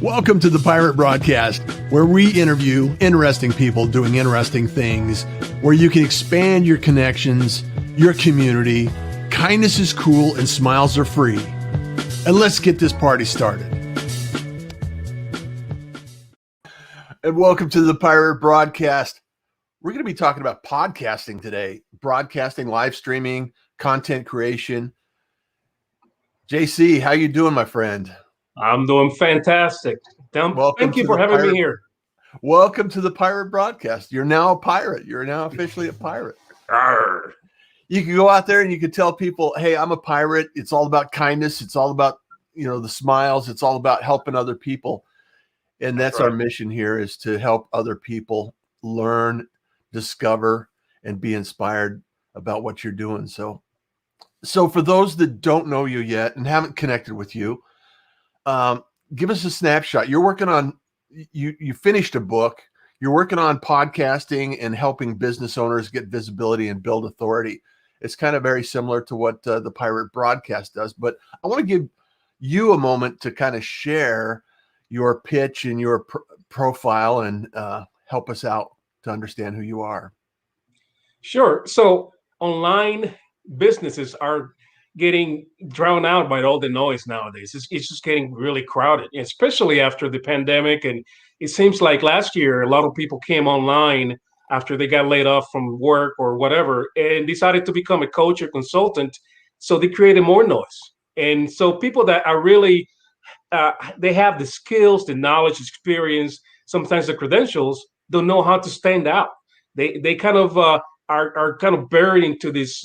Welcome to the Pirate Broadcast, where we interview interesting people doing interesting things, where you can expand your connections, your community. Kindness is cool and smiles are free. And let's get this party started. And welcome to the Pirate Broadcast. We're going to be talking about podcasting today, broadcasting, live streaming, content creation. JC, how you doing, my friend? I'm doing fantastic. Thank you for having me here. Welcome to the Pirate Broadcast. You're now a pirate. You're now officially a pirate. Arr. You can go out there and you can tell people, hey, I'm a pirate. It's all about kindness. It's all about, the smiles. It's all about helping other people. And that's our mission here, is to help other people learn, discover, and be inspired about what you're doing. So for those that don't know you yet and haven't connected with you, give us a snapshot. You're working on, you finished a book. You're working on podcasting and helping business owners get visibility and build authority. It's kind of very similar to what the Pirate Broadcast does. But I want to give you a moment to kind of share your pitch and your profile and help us out to understand who you are. Sure. So online businesses are getting drowned out by all the noise nowadays. It's just getting really crowded, especially after the pandemic. And it seems like last year, a lot of people came online after they got laid off from work or whatever and decided to become a coach or consultant. So they created more noise. And so people that are really, they have the skills, the knowledge, experience, sometimes the credentials, don't know how to stand out. They kind of are kind of buried into this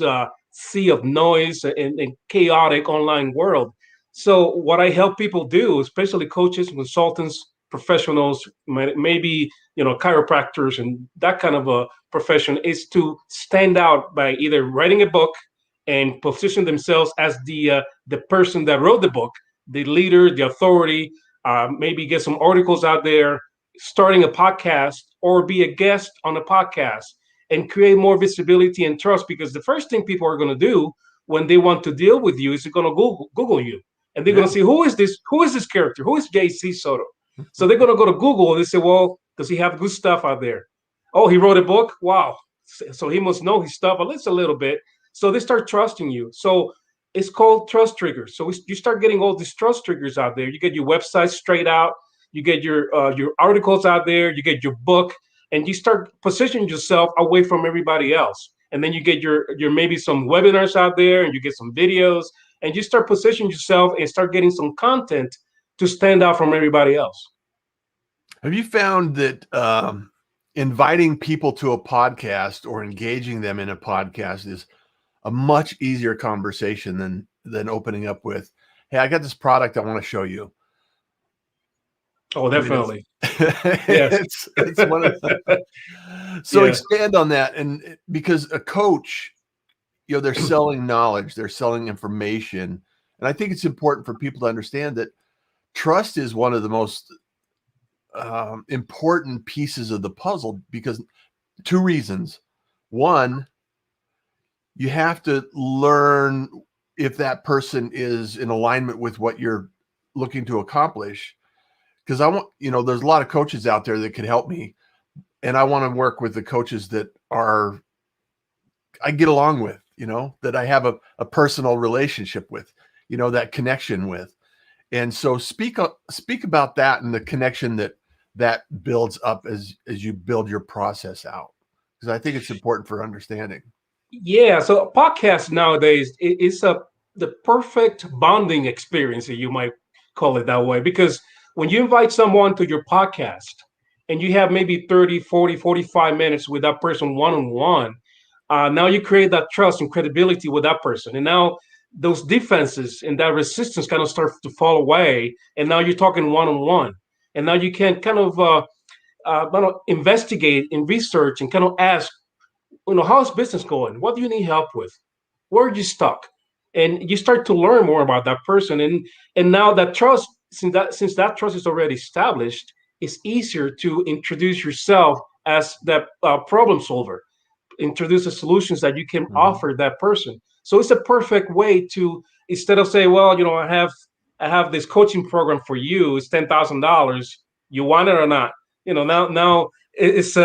sea of noise and chaotic online world. So what I help people do, especially coaches, consultants, professionals, maybe chiropractors and that kind of a profession, is to stand out by either writing a book and position themselves as the person that wrote the book, the leader, the authority, maybe get some articles out there, starting a podcast, or be a guest on a podcast, and create more visibility and trust. Because the first thing people are going to do when they want to deal with you is they're going to Google you, and they're going to see, who is this character? Who is JC Soto? So they're going to go to Google and they say, well, does he have good stuff out there? Oh, he wrote a book. Wow. So he must know his stuff at least a little bit. So they start trusting you. So it's called trust triggers. So you start getting all these trust triggers out there. You get your website straight out. You get your articles out there. You get your book. And you start positioning yourself away from everybody else. And then you get your maybe some webinars out there, and you get some videos, and you start positioning yourself and start getting some content to stand out from everybody else. Have you found that inviting people to a podcast or engaging them in a podcast is a much easier conversation than opening up with, hey, I got this product I want to show you? Oh, definitely. Yes. it's one of the, so expand on that. And because a coach, they're selling knowledge, they're selling information. And I think it's important for people to understand that trust is one of the most important pieces of the puzzle, because two reasons. One, you have to learn if that person is in alignment with what you're looking to accomplish. Because I want, there's a lot of coaches out there that could help me. And I want to work with the coaches that I get along with, that I have a personal relationship with, that connection with. And so speak about that and the connection that builds up as you build your process out. Because I think it's important for understanding. Yeah. So a podcast nowadays is the perfect bonding experience, you might call it that way, because when you invite someone to your podcast and you have maybe 30, 40, 45 minutes with that person one-on-one, now you create that trust and credibility with that person. And now those defenses and that resistance kind of start to fall away. And now you're talking one-on-one. And now you can kind of investigate and research and kind of ask, how's business going? What do you need help with? Where are you stuck? And you start to learn more about that person. And now that trust, since that trust is already established, it's easier to introduce yourself as that problem solver, introduce the solutions that you can offer that person. So it's a perfect way to, instead of saying, well, I have I have this coaching program for you. It's $10,000. You want it or not? Now it's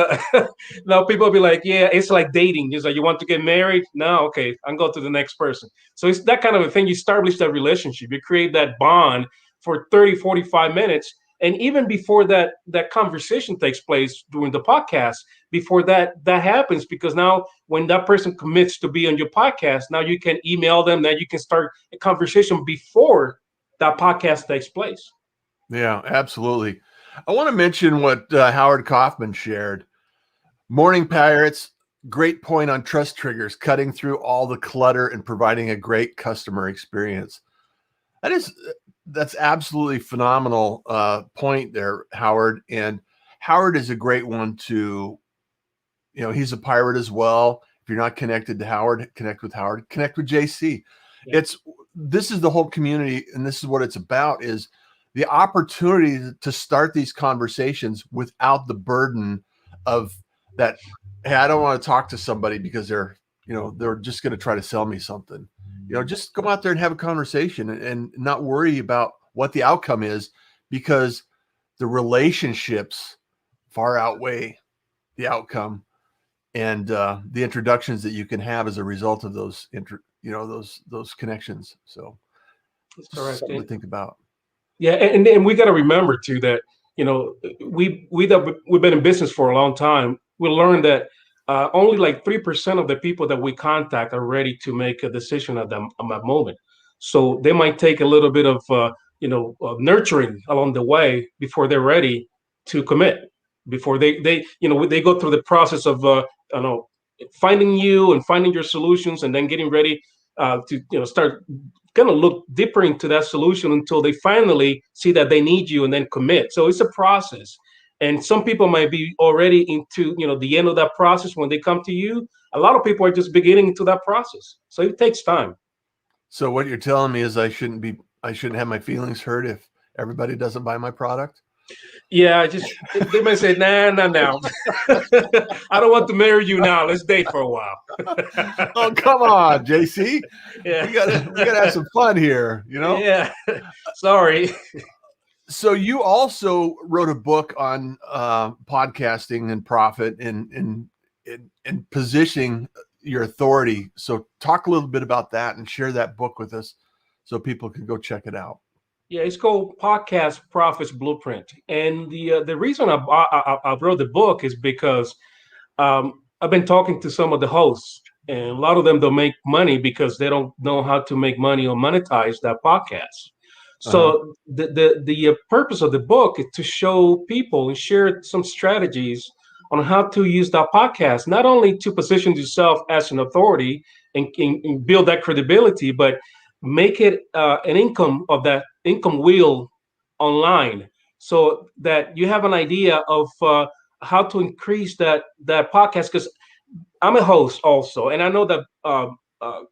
now people be like, yeah, it's like dating. It's like, you want to get married? No, okay, I'll go to the next person. So it's that kind of a thing. You establish that relationship, you create that bond for 30, 45 minutes. And even before that conversation takes place during the podcast, before that happens, because now when that person commits to be on your podcast, now you can email them, that you can start a conversation before that podcast takes place. Yeah, absolutely. I want to mention what Howard Kaufman shared. Morning Pirates, great point on trust triggers, cutting through all the clutter and providing a great customer experience. That's absolutely phenomenal point there, Howard. And Howard is a great one to, he's a pirate as well. If you're not connected to Howard, connect with Howard, connect with JC. Yeah. This is the whole community, and this is what it's about, is the opportunity to start these conversations without the burden of that. Hey, I don't want to talk to somebody because they're just going to try to sell me something. Just go out there and have a conversation and not worry about what the outcome is, because the relationships far outweigh the outcome, and the introductions that you can have as a result of those those connections. So that's correct. Something to think about. Yeah, and we got to remember too that we've been in business for a long time. We learned that only like 3% of the people that we contact are ready to make a decision at that moment. So they might take a little bit of nurturing along the way before they're ready to commit. Before they go through the process of finding you and finding your solutions, and then getting ready to start kind of look deeper into that solution until they finally see that they need you and then commit. So it's a process. And some people might be already into the end of that process when they come to you. A lot of people are just beginning into that process. So it takes time. So what you're telling me is I shouldn't have my feelings hurt if everybody doesn't buy my product? Yeah, they might say, nah. I don't want to marry you now. Let's date for a while. Oh, come on, JC. Yeah. We gotta have some fun here, Yeah. Sorry. So you also wrote a book on podcasting and profit and positioning your authority. So talk a little bit about that and share that book with us so people can go check it out. Yeah, it's called Podcast Profits Blueprint. And the reason I wrote the book is because I've been talking to some of the hosts, and a lot of them don't make money because they don't know how to make money or monetize that podcast. So the purpose of the book is to show people and share some strategies on how to use that podcast, not only to position yourself as an authority and build that credibility, but make it an income wheel online, so that you have an idea of how to increase that podcast. Because I'm a host also, and I know that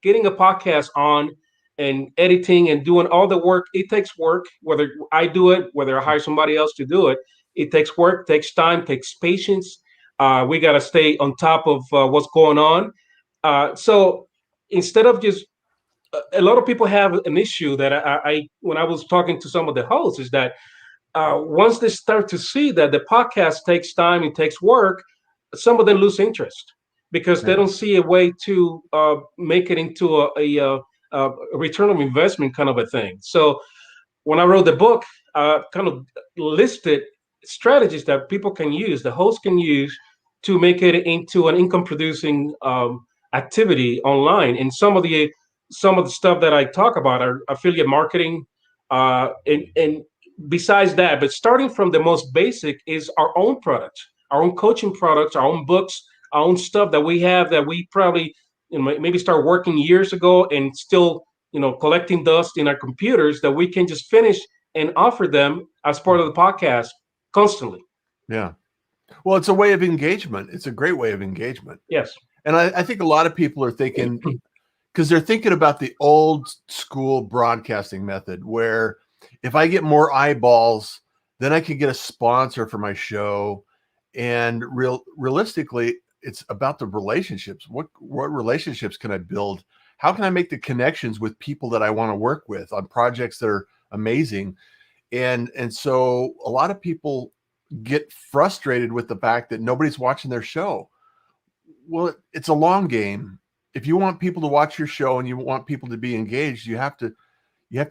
getting a podcast on and editing and doing all the work, it takes work. Whether I do it, whether I hire somebody else to do it, it takes work, takes time, takes patience. We got to stay on top of what's going on. So instead of just a lot of people have an issue that I when I was talking to some of the hosts, is that once they start to see that the podcast takes time, it takes work, some of them lose interest because they don't see a way to make it into a return of investment kind of a thing. So when I wrote the book, kind of listed strategies that people can use, the host can use, to make it into an income producing activity online. And some of the stuff that I talk about are affiliate marketing, and besides that, but starting from the most basic is our own products, our own coaching products, our own books, our own stuff that we have that we probably maybe start working years ago and still collecting dust in our computers, that we can just finish and offer them as part of the podcast constantly. Yeah. Well, it's a way of engagement. It's a great way of engagement. Yes. And I think a lot of people are thinking, because they're thinking about the old school broadcasting method, where if I get more eyeballs, then I can get a sponsor for my show. And realistically, it's about the relationships. What relationships can I build? How can I make the connections with people that I want to work with on projects that are amazing. And so a lot of people get frustrated with the fact that nobody's watching their show. Well, it's a long game. If you want people to watch your show and you want people to be engaged, you have to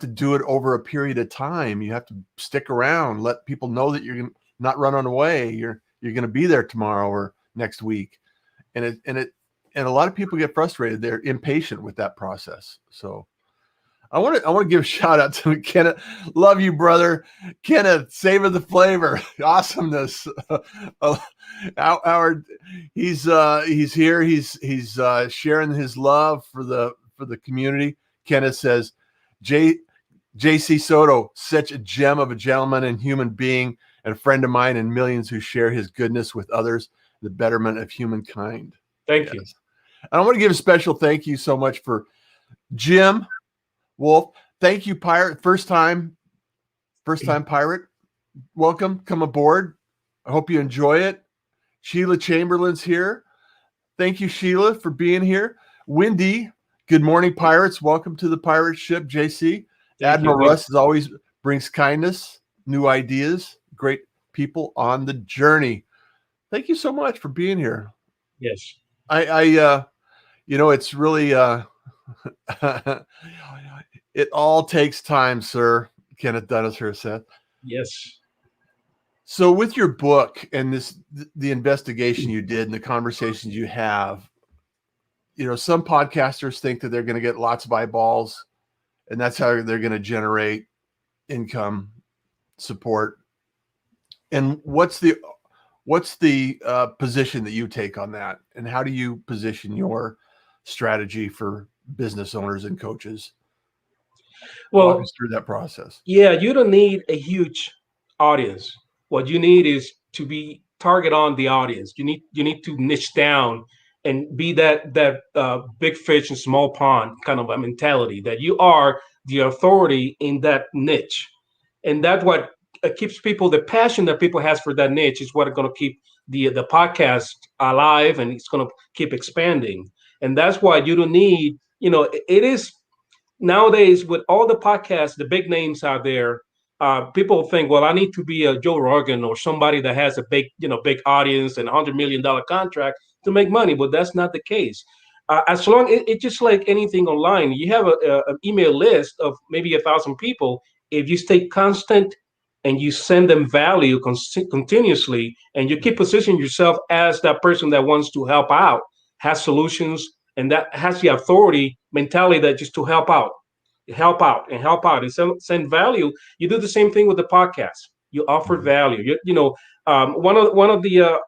do it over a period of time. You have to stick around, let people know that you're not running away. You're going to be there tomorrow or next week. And a lot of people get frustrated. They're impatient with that process. So I want to give a shout out to Kenneth. Love you, brother. Kenneth, savor the flavor. Awesomeness. Howard, he's here. He's sharing his love for the community. Kenneth says, JC Soto, such a gem of a gentleman and human being, and a friend of mine, and millions who share his goodness with others, the betterment of humankind. Thank you. And I want to give a special thank you so much for Jim Wolf. Thank you, Pirate. First time Pirate. Welcome. Come aboard. I hope you enjoy it. Sheila Chamberlain's here. Thank you, Sheila, for being here. Wendy, good morning, Pirates. Welcome to the pirate ship, JC. Admiral Russ, as always, brings kindness, new ideas, great people on the journey. Thank you so much for being here. Yes. It's really, it all takes time, sir. Kenneth Dunnison said. Yes. So with your book and the investigation you did and the conversations you have, some podcasters think that they're going to get lots of eyeballs and that's how they're going to generate income support. And what's the position that you take on that? And how do you position your strategy for business owners and coaches? Well, walk us through that process. Yeah, you don't need a huge audience. What you need is to be target on the audience. You need to niche down and be that big fish in small pond kind of a mentality that you are the authority in that niche, and that's what keeps people. The passion that people has for that niche is what are going to keep the podcast alive, and it's going to keep expanding. And that's why you don't need. It is nowadays with all the podcasts, the big names out there. People think, well, I need to be a Joe Rogan or somebody that has a big audience and $100 million contract to make money, but that's not the case. As long it's just like anything online, you have an email list of maybe 1,000 people. If you stay constant and you send them value continuously, and you keep positioning yourself as that person that wants to help out, has solutions, and that has the authority mentality that just to help out, and send value. You do the same thing with the podcast. You offer value. One of the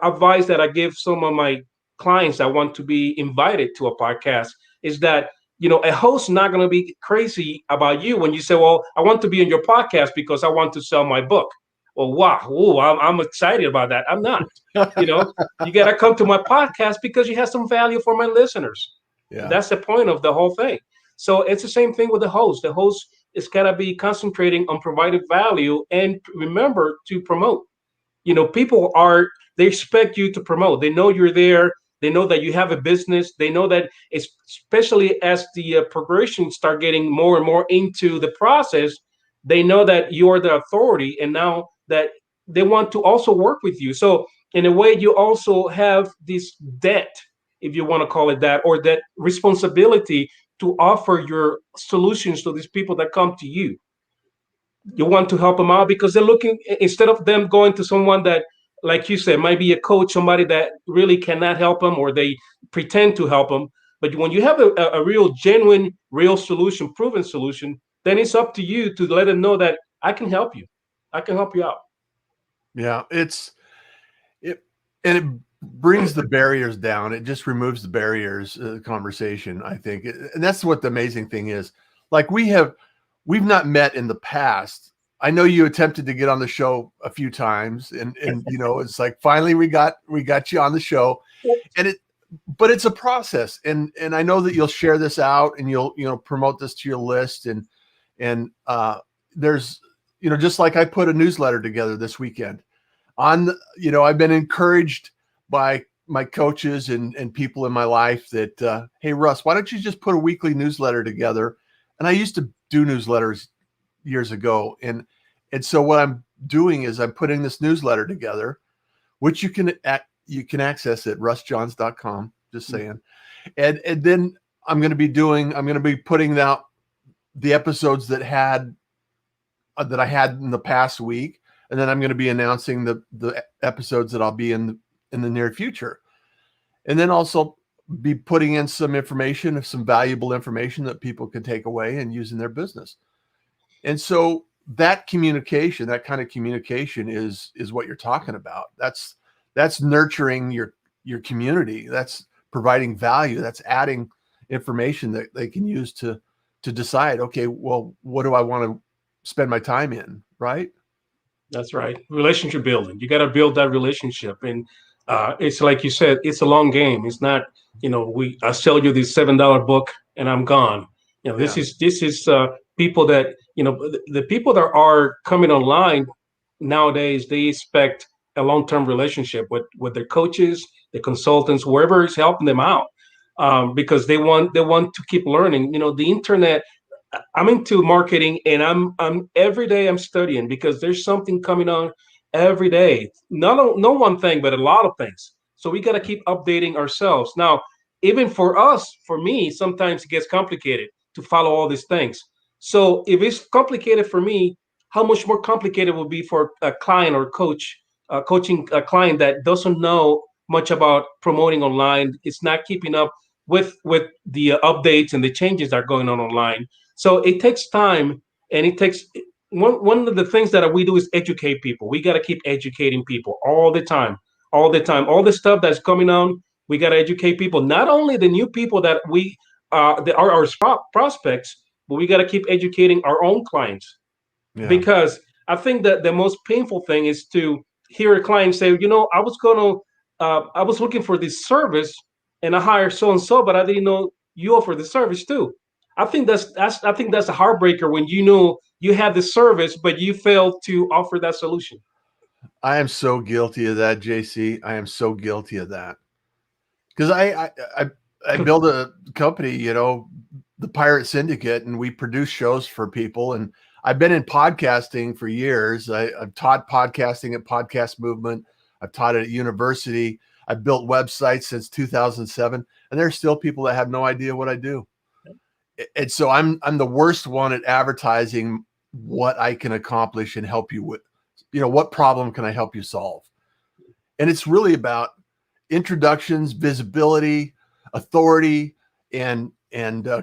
advice that I give some of my clients that want to be invited to a podcast is that a host not going to be crazy about you when you say, well, I want to be on your podcast because I want to sell my book. Well, wow, ooh, I'm excited about that. I'm not. You got to come to my podcast because you have some value for my listeners. Yeah. That's the point of the whole thing. So it's the same thing with the host. The host is got to be concentrating on providing value and remember to promote. People they expect you to promote. They know you're there. They know that you have a business. They know that, especially as the progression start getting more and more into the process, they know that you are the authority, and now that they want to also work with you. So in a way, you also have this debt, if you want to call it that, or that responsibility to offer your solutions to these people that come to you. You want to help them out because they're looking, instead of them going to someone that, like you said, might be a coach, somebody that really cannot help them, or they pretend to help them. But when you have a real, genuine, real solution, proven solution, then it's up to you to let them know that I can help you. I can help you out. Yeah, it brings the barriers down. It just removes the barriers, conversation, I think. And that's what the amazing thing is. Like we've not met in the past. I know you attempted to get on the show a few times, and it's like finally we got you on the show, but it's a process, and I know that you'll share this out and you'll promote this to your list, and there's just like I put a newsletter together this weekend on I've been encouraged by my coaches and people in my life that hey Russ, why don't you just put a weekly newsletter together? And I used to do newsletters years ago. And so what I'm doing is I'm putting this newsletter together, which you can access at russjohns.com, just saying. And then I'm going to be putting out the episodes that I had in the past week. And then I'm going to be announcing the episodes that I'll be in the near future. And then also be putting in some information, some valuable information that people can take away and use in their business. And so that communication, that kind of communication is what you're talking about. That's nurturing your community. That's providing value. That's adding information that they can use to decide, okay, well, what do I want to spend my time in, right? That's right. Relationship building. You got to build that relationship. And it's like you said, it's a long game. It's not, I sell you this $7 book and I'm gone. This is people that, the people that are coming online nowadays, they expect a long-term relationship with their coaches, the consultants, whoever is helping them out, because they want to keep learning. The internet. I'm into marketing, and I'm every day I'm studying because there's something coming on every day. No one thing, but a lot of things. So we got to keep updating ourselves. Now, even for me, sometimes it gets complicated to follow all these things. So if it's complicated for me, how much more complicated will be for a client or coach, coaching a client that doesn't know much about promoting online? It's not keeping up with the updates and the changes that are going on online. So it takes time, and it takes one of the things that we do is educate people. We got to keep educating people all the time. All the stuff that's coming on, we got to educate people. Not only the new people that we that are our prospects, but we got to keep educating our own clients. Yeah. Because I think that the most painful thing is to hear a client say, I was looking for this service and I hired so and so, but I didn't know you offer the service too. I think that's a heartbreaker when you have the service, but you failed to offer that solution. I am so guilty of that, JC. I am so guilty of that. Because I built a company, the Pirate Syndicate, and we produce shows for people. And I've been in podcasting for years. I've taught podcasting at Podcast Movement. I've taught it at university. I've built websites since 2007. And there's still people that have no idea what I do. And so I'm the worst one at advertising what I can accomplish and help you with, what problem can I help you solve? And it's really about introductions, visibility, authority, and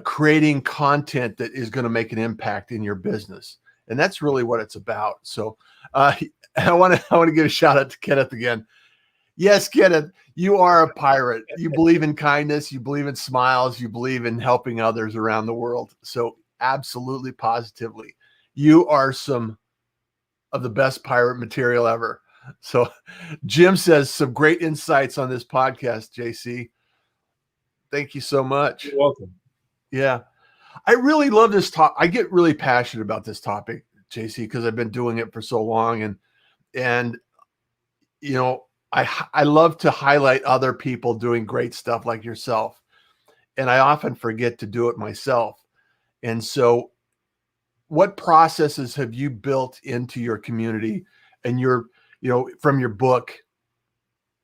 creating content that is going to make an impact in your business. And that's really what it's about. So I want to give a shout out to Kenneth again. Yes, Kenneth, you are a pirate. You believe in kindness. You believe in smiles. You believe in helping others around the world. So absolutely, positively, you are some of the best pirate material ever. So Jim says some great insights on this podcast, JC. Thank you so much. You're welcome. Yeah. I really love this talk. I get really passionate about this topic, JC, because I've been doing it for so long. And I love to highlight other people doing great stuff like yourself. And I often forget to do it myself. And so what processes have you built into your community and from your book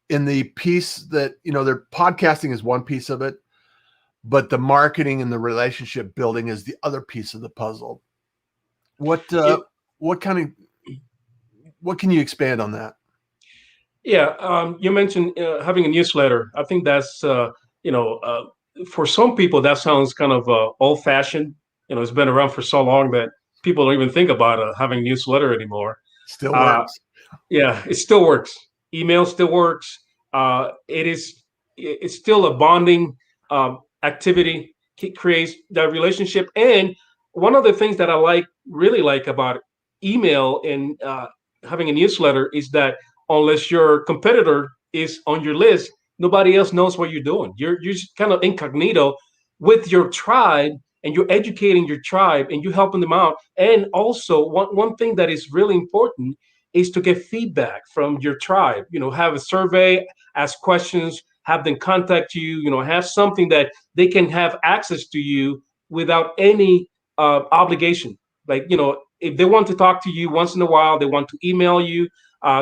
in the piece that, their podcasting is one piece of it, but the marketing and the relationship building is the other piece of the puzzle. What can you expand on that? Yeah, you mentioned having a newsletter. I think that's for some people that sounds kind of old-fashioned. It's been around for so long that people don't even think about having a newsletter anymore. Still works. Yeah, it still works. Email still works. It's still a bonding activity. It creates that relationship. And one of the things that I really like about email and having a newsletter is that unless your competitor is on your list, nobody else knows what you're doing. You're just kind of incognito with your tribe, and you're educating your tribe and you're helping them out. And also one thing that is really important is to get feedback from your tribe. Have a survey, ask questions, have them contact you, have something that they can have access to you without any obligation. Like, if they want to talk to you once in a while, they want to email you,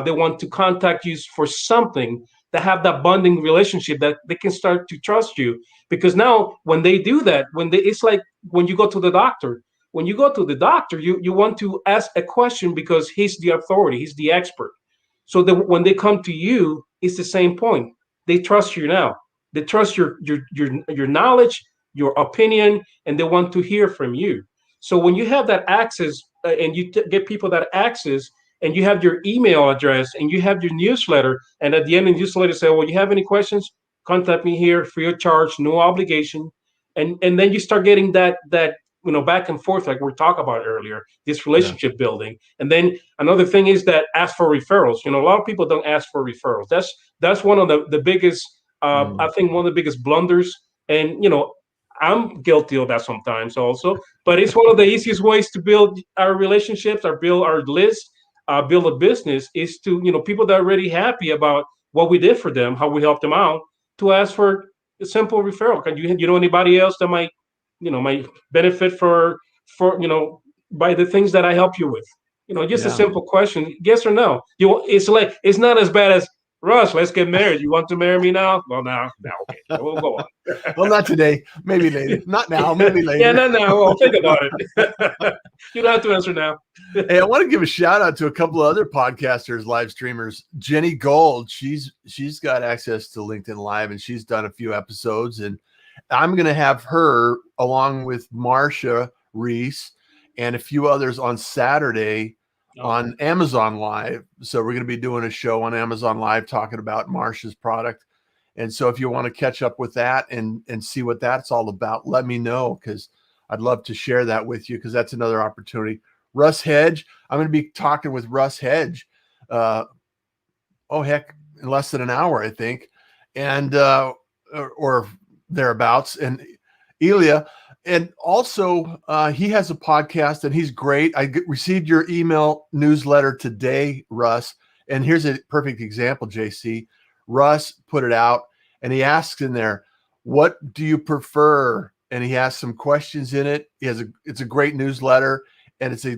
they want to contact you for something, that have that bonding relationship that they can start to trust you. Because now when they do that, it's like when you go to the doctor. When you go to the doctor, you want to ask a question because he's the authority, he's the expert. So that when they come to you, it's the same point. They trust you now. They trust your knowledge, your opinion, and they want to hear from you. So when you have that access, and you get people that access, and you have your email address, and you have your newsletter, and at the end of the newsletter say, well, you have any questions? Contact me here, free of charge, no obligation. And then you start getting that back and forth, like we talked about earlier, this relationship building. And then another thing is that ask for referrals. A lot of people don't ask for referrals. That's one of the biggest, I think one of the biggest blunders. And I'm guilty of that sometimes also, but it's one of the easiest ways to build our relationships, or build our list, build a business, is to, people that are already happy about what we did for them, how we helped them out, to ask for a simple referral. Can you know anybody else that might benefit by the things that I help you with? Just a simple question, yes or no. It's not as bad as, Russ, let's get married. You want to marry me now? Well, now, okay, we'll go on. Well, not today. Maybe later. Not now. Maybe later. Yeah, not now. Well, think about it. You don't have to answer now. Hey, I want to give a shout out to a couple of other podcasters, live streamers. Jenny Gold, she's got access to LinkedIn Live, and she's done a few episodes. And I'm going to have her, along with Marsha Reese and a few others, on Saturday on Amazon Live. So we're going to be doing a show on Amazon Live talking about Marsha's product. And so if you want to catch up with that and see what that's all about, let me know, because I'd love to share that with you, because that's another opportunity. Russ Hedge, I'm going to be talking with Russ Hedge. In less than an hour, I think. And, or thereabouts. And Elia, and also he has a podcast, and he's great. I received your email newsletter today, Russ, and here's a perfect example. JC, Russ put it out, and he asks in there, what do you prefer? And he has some questions in it. It's a great newsletter, and it's a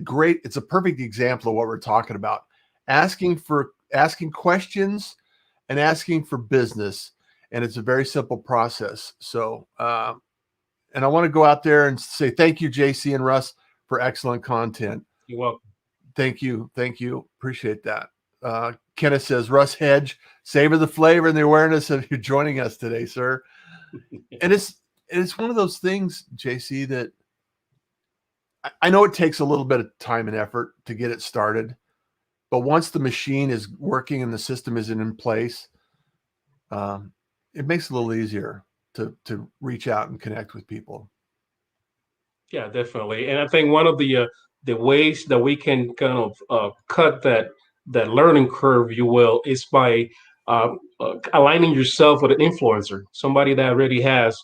perfect example of what we're talking about: asking questions and asking for business. And it's a very simple process. So, and I want to go out there and say thank you, JC and Russ, for excellent content. You're welcome. Thank you. Appreciate that. Kenneth says, Russ Hedge, savor the flavor and the awareness of you joining us today, sir. And it's one of those things, JC, that I know it takes a little bit of time and effort to get it started, but once the machine is working and the system is in place, it makes it a little easier to reach out and connect with people. Yeah, definitely. And I think one of the ways that we can kind of cut that learning curve, you will, is by aligning yourself with an influencer, somebody that already has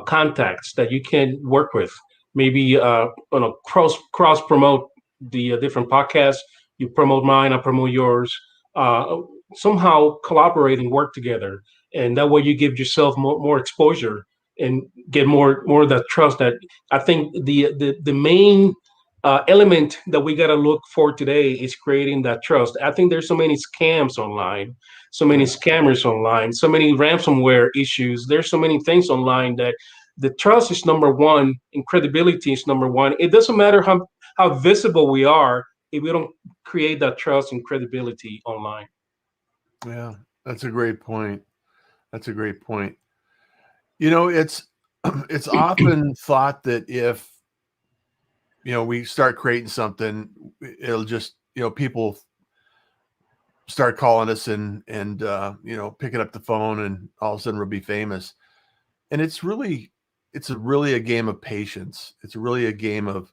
contacts that you can work with. Maybe cross promote the different podcasts. You promote mine, I promote yours. Somehow collaborate and work together, and that way you give yourself more exposure and get more of that trust. That I think the main element that we got to look for today is creating that trust. I think there's so many scams online, so many scammers online, so many ransomware issues. There's so many things online that the trust is number one and credibility is number one. It doesn't matter how visible we are if we don't create that trust and credibility online. Yeah, that's a great point. It's it's often thought that if, we start creating something, it'll just, people start calling us and picking up the phone, and all of a sudden we'll be famous. And it's really a game of patience. It's really a game of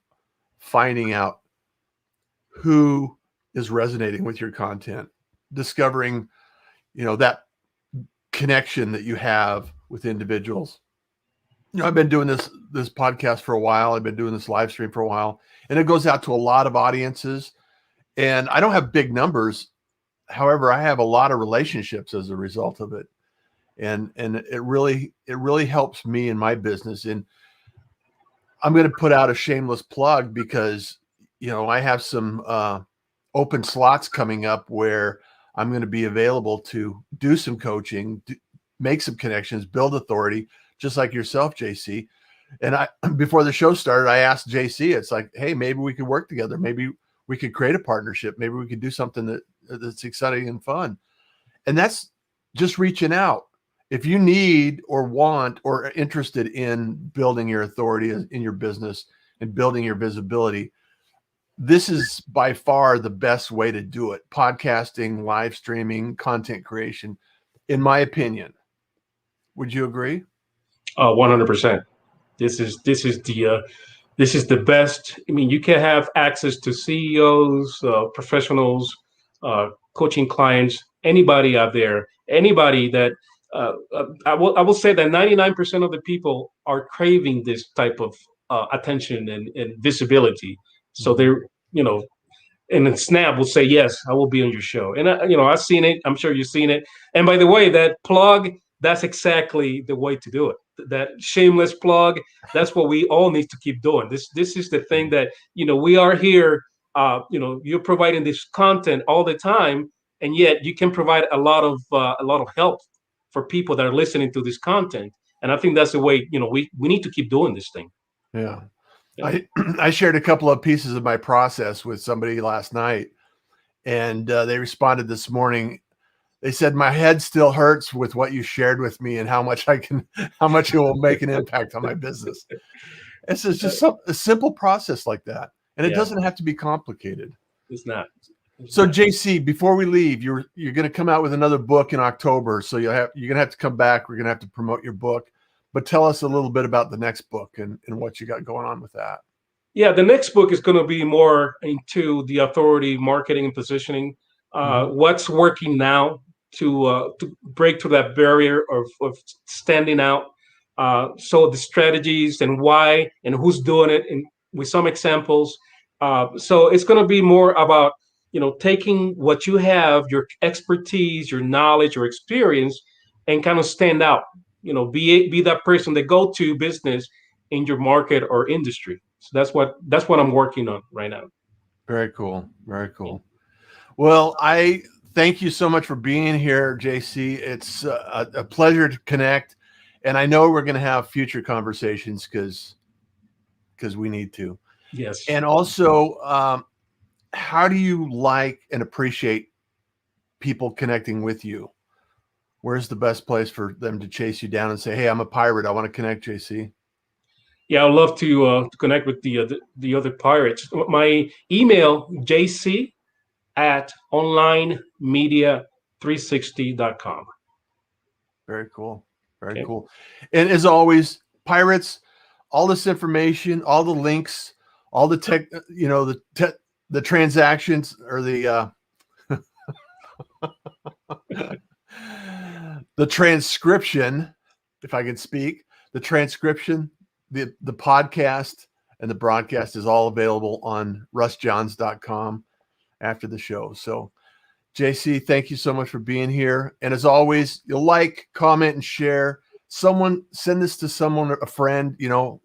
finding out who is resonating with your content, discovering, that connection that you have with individuals. I've been doing this podcast for a while. I've been doing this live stream for a while, and it goes out to a lot of audiences, and I don't have big numbers. However, I have a lot of relationships as a result of it. And it really helps me in my business. And I'm going to put out a shameless plug, because I have some open slots coming up where I'm going to be available to do some coaching, make some connections, build authority, just like yourself, JC. And before the show started, I asked JC, it's like, hey, maybe we could work together. Maybe we could create a partnership. Maybe we could do something that's exciting and fun. And that's just reaching out. If you need or want or are interested in building your authority in your business and building your visibility, this is by far the best way to do it. Podcasting, live streaming, content creation, in my opinion. Would you agree? 100%. This is the best. I mean, you can have access to CEOs, professionals, coaching clients, anybody out there, anybody that I will say that 99% of the people are craving this type of attention and visibility. So they're, and then Snap will say, yes, I will be on your show. And, I've seen it. I'm sure you've seen it. And by the way, that plug, that's exactly the way to do it. That shameless plug, that's what we all need to keep doing. This is the thing that, we are here, you're providing this content all the time, and yet you can provide a lot of help for people that are listening to this content. And I think that's the way, we need to keep doing this thing. Yeah. I shared a couple of pieces of my process with somebody last night, and they responded this morning. They said, my head still hurts with what you shared with me and how much it will make an impact on my business. This is just a simple process like that. And it doesn't have to be complicated. It's not. So JC, before we leave, you're going to come out with another book in October. So you're going to have to come back. We're going to have to promote your book, but tell us a little bit about the next book and what you got going on with that. Yeah, the next book is going to be more into the authority, marketing, and positioning. What's working now to break through that barrier of standing out. So the strategies and why and who's doing it, and with some examples. So it's going to be more about, taking what you have, your expertise, your knowledge, your experience, and kind of stand out. Be that person, the go-to business in your market or industry. So that's what I'm working on right now. Very cool. Very cool. Well, I thank you so much for being here, JC. It's a pleasure to connect, and I know we're going to have future conversations because we need to. Yes. And also, how do you like and appreciate people connecting with you? Where's the best place for them to chase you down and say, "Hey, I'm a pirate. I want to connect, JC"? Yeah, I'd love to connect with the other pirates. My email, jc@onlinemedia360.com. Very cool. Very cool. And as always, pirates, all this information, all the links, all the tech, the transactions or the the transcription, if I can speak, the transcription, the podcast and the broadcast is all available on russjohns.com after the show. So JC, thank you so much for being here. And as always, you'll like, comment, and share. Send this to someone, a friend,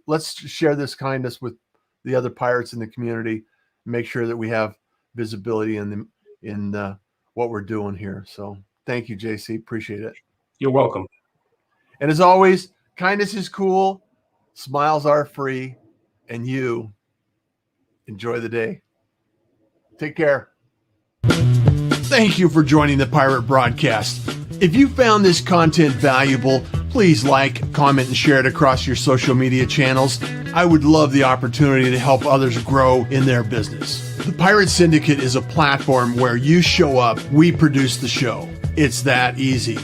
let's share this kindness with the other pirates in the community. Make sure that we have visibility in what we're doing here. So thank you, JC. Appreciate it. You're welcome. And as always, kindness is cool. Smiles are free. And you enjoy the day. Take care. Thank you for joining the Pirate Broadcast. If you found this content valuable, please like, comment, and share it across your social media channels. I would love the opportunity to help others grow in their business. The Pirate Syndicate is a platform where you show up, we produce the show. It's that easy.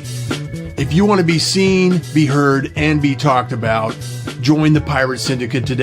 If you want to be seen, be heard, and be talked about, join the Pirate Syndicate today.